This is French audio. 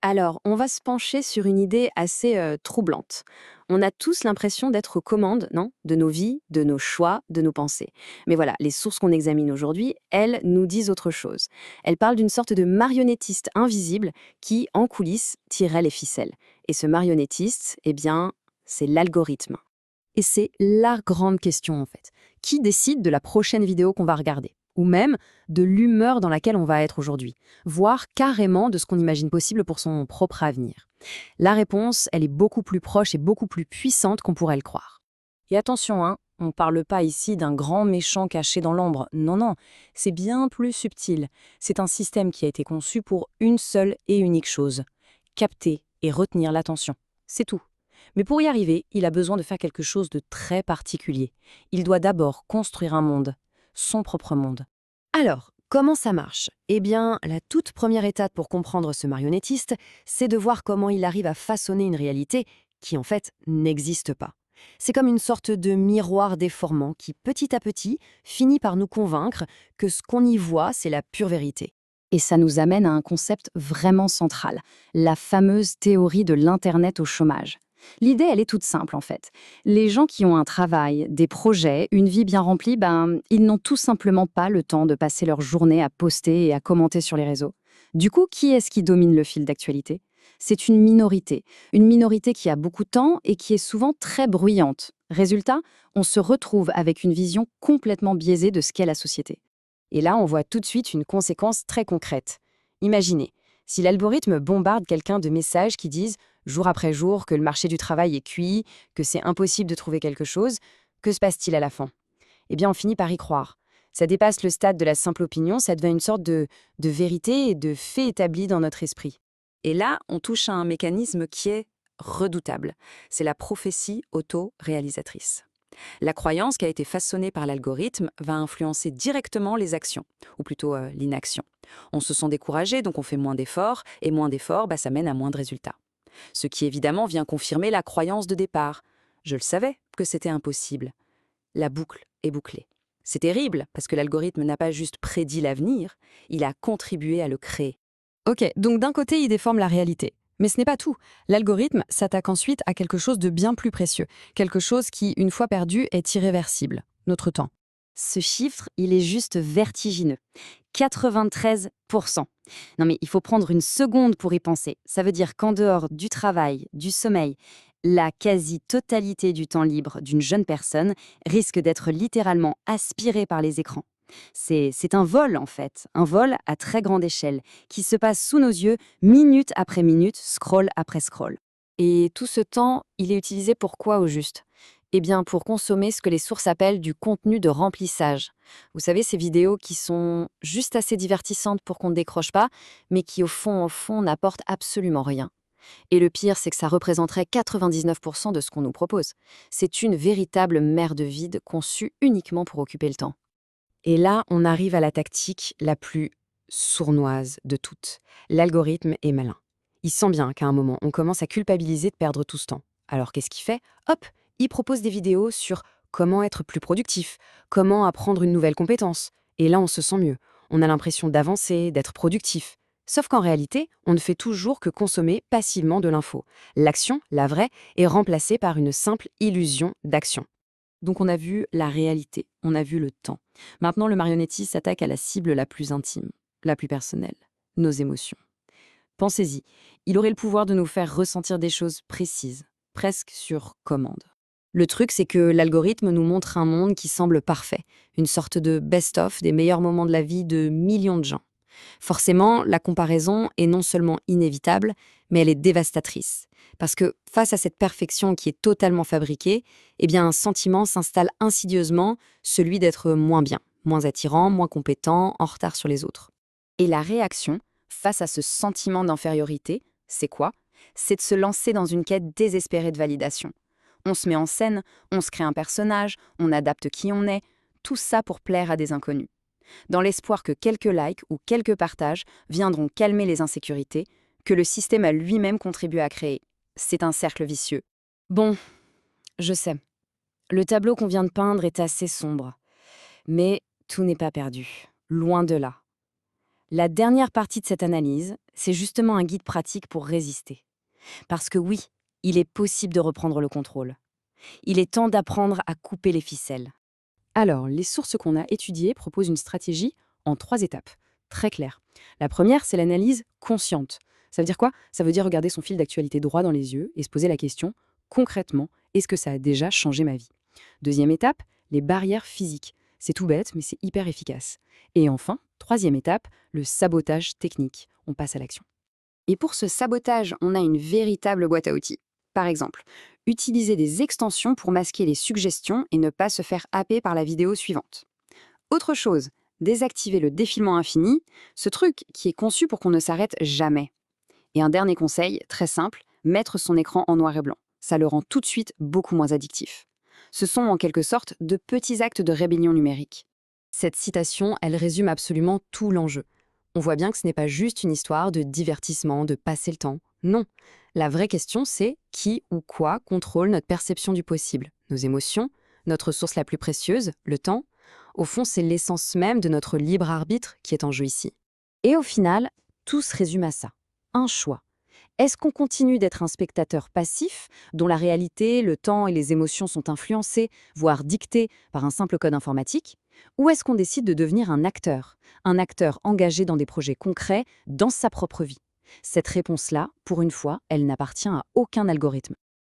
Alors, on va se pencher sur une idée assez troublante. On a tous l'impression d'être aux commandes, non, de nos vies, de nos choix, de nos pensées. Mais voilà, les sources qu'on examine aujourd'hui, elles nous disent autre chose. Elles parlent d'une sorte de marionnettiste invisible qui, en coulisses, tirerait les ficelles. Et ce marionnettiste, eh bien, c'est l'algorithme. Et c'est la grande question en fait. Qui décide de la prochaine vidéo qu'on va regarder? Ou même de l'humeur dans laquelle on va être aujourd'hui, voire carrément de ce qu'on imagine possible pour son propre avenir. La réponse, elle est beaucoup plus proche et beaucoup plus puissante qu'on pourrait le croire. Et attention, hein, on ne parle pas ici d'un grand méchant caché dans l'ombre. Non, non, c'est bien plus subtil. C'est un système qui a été conçu pour une seule et unique chose, capter et retenir l'attention. C'est tout. Mais pour y arriver, il a besoin de faire quelque chose de très particulier. Il doit d'abord construire un monde, son propre monde. Alors, comment ça marche? Eh bien, la toute première étape pour comprendre ce marionnettiste, c'est de voir comment il arrive à façonner une réalité qui en fait n'existe pas. C'est comme une sorte de miroir déformant qui, petit à petit, finit par nous convaincre que ce qu'on y voit, c'est la pure vérité. Et ça nous amène à un concept vraiment central, la fameuse théorie de l'Internet au chômage. L'idée, elle est toute simple en fait. Les gens qui ont un travail, des projets, une vie bien remplie, ils n'ont tout simplement pas le temps de passer leur journée à poster et à commenter sur les réseaux. Du coup, qui est-ce qui domine le fil d'actualité? C'est une minorité qui a beaucoup de temps et qui est souvent très bruyante. Résultat, on se retrouve avec une vision complètement biaisée de ce qu'est la société. Et là, on voit tout de suite une conséquence très concrète. Imaginez, si l'algorithme bombarde quelqu'un de messages qui disent jour après jour que le marché du travail est cuit, que c'est impossible de trouver quelque chose, que se passe-t-il à la fin? Eh bien, on finit par y croire. Ça dépasse le stade de la simple opinion, ça devient une sorte de vérité et de fait établi dans notre esprit. Et là, on touche à un mécanisme qui est redoutable. C'est la prophétie auto-réalisatrice. La croyance qui a été façonnée par l'algorithme va influencer directement les actions, ou plutôt l'inaction. On se sent découragé, donc on fait moins d'efforts, et moins d'efforts, ça mène à moins de résultats. Ce qui évidemment vient confirmer la croyance de départ. Je le savais que c'était impossible. La boucle est bouclée. C'est terrible, parce que l'algorithme n'a pas juste prédit l'avenir, il a contribué à le créer. Ok, donc d'un côté, il déforme la réalité. Mais ce n'est pas tout. L'algorithme s'attaque ensuite à quelque chose de bien plus précieux, quelque chose qui, une fois perdu, est irréversible, notre temps. Ce chiffre, il est juste vertigineux. 93%. Non mais il faut prendre une seconde pour y penser. Ça veut dire qu'en dehors du travail, du sommeil, la quasi-totalité du temps libre d'une jeune personne risque d'être littéralement aspirée par les écrans. C'est un vol en fait, un vol à très grande échelle, qui se passe sous nos yeux minute après minute, scroll après scroll. Et tout ce temps, il est utilisé pour quoi au juste? Eh bien, pour consommer ce que les sources appellent du contenu de remplissage. Vous savez, ces vidéos qui sont juste assez divertissantes pour qu'on ne décroche pas, mais qui au fond, n'apportent absolument rien. Et le pire, c'est que ça représenterait 99% de ce qu'on nous propose. C'est une véritable mer de vide conçue uniquement pour occuper le temps. Et là, on arrive à la tactique la plus sournoise de toutes. L'algorithme est malin. Il sent bien qu'à un moment, on commence à culpabiliser de perdre tout ce temps. Alors qu'est-ce qu'il fait? Hop, il propose des vidéos sur comment être plus productif, comment apprendre une nouvelle compétence. Et là, on se sent mieux. On a l'impression d'avancer, d'être productif. Sauf qu'en réalité, on ne fait toujours que consommer passivement de l'info. L'action, la vraie, est remplacée par une simple illusion d'action. Donc on a vu la réalité, on a vu le temps. Maintenant, le marionnettiste s'attaque à la cible la plus intime, la plus personnelle, nos émotions. Pensez-y, il aurait le pouvoir de nous faire ressentir des choses précises, presque sur commande. Le truc, c'est que l'algorithme nous montre un monde qui semble parfait, une sorte de best-of des meilleurs moments de la vie de millions de gens. Forcément, la comparaison est non seulement inévitable, mais elle est dévastatrice. Parce que face à cette perfection qui est totalement fabriquée, eh bien un sentiment s'installe insidieusement, celui d'être moins bien, moins attirant, moins compétent, en retard sur les autres. Et la réaction, face à ce sentiment d'infériorité, c'est quoi? C'est de se lancer dans une quête désespérée de validation. On se met en scène, on se crée un personnage, on adapte qui on est, tout ça pour plaire à des inconnus. Dans l'espoir que quelques likes ou quelques partages viendront calmer les insécurités que le système a lui-même contribué à créer. C'est un cercle vicieux. Bon, je sais, le tableau qu'on vient de peindre est assez sombre. Mais tout n'est pas perdu. Loin de là. La dernière partie de cette analyse, C'est justement un guide pratique pour résister. Parce que oui, il est possible de reprendre le contrôle. Il est temps d'apprendre à couper les ficelles. Alors, les sources qu'on a étudiées proposent une stratégie en 3 étapes, très claires. La première, c'est l'analyse consciente. Ça veut dire quoi? Ça veut dire regarder son fil d'actualité droit dans les yeux et se poser la question, concrètement, est-ce que ça a déjà changé ma vie? Deuxième étape, les barrières physiques. C'est tout bête, mais c'est hyper efficace. Et enfin, troisième étape, le sabotage technique. On passe à l'action. Et pour ce sabotage, on a une véritable boîte à outils. Par exemple, utiliser des extensions pour masquer les suggestions et ne pas se faire happer par la vidéo suivante. Autre chose, désactiver le défilement infini, ce truc qui est conçu pour qu'on ne s'arrête jamais. Et un dernier conseil, très simple, mettre son écran en noir et blanc. Ça le rend tout de suite beaucoup moins addictif. Ce sont en quelque sorte de petits actes de rébellion numérique. Cette citation, elle résume absolument tout l'enjeu. On voit bien que ce n'est pas juste une histoire de divertissement, de passer le temps. Non. La vraie question, c'est qui ou quoi contrôle notre perception du possible? Nos émotions? Notre source la plus précieuse? Le temps? Au fond, c'est l'essence même de notre libre arbitre qui est en jeu ici. Et au final, tout se résume à ça. Un choix. Est-ce qu'on continue d'être un spectateur passif, dont la réalité, le temps et les émotions sont influencés, voire dictés par un simple code informatique? Ou est-ce qu'on décide de devenir un acteur engagé dans des projets concrets, dans sa propre vie? Cette réponse-là, pour une fois, elle n'appartient à aucun algorithme.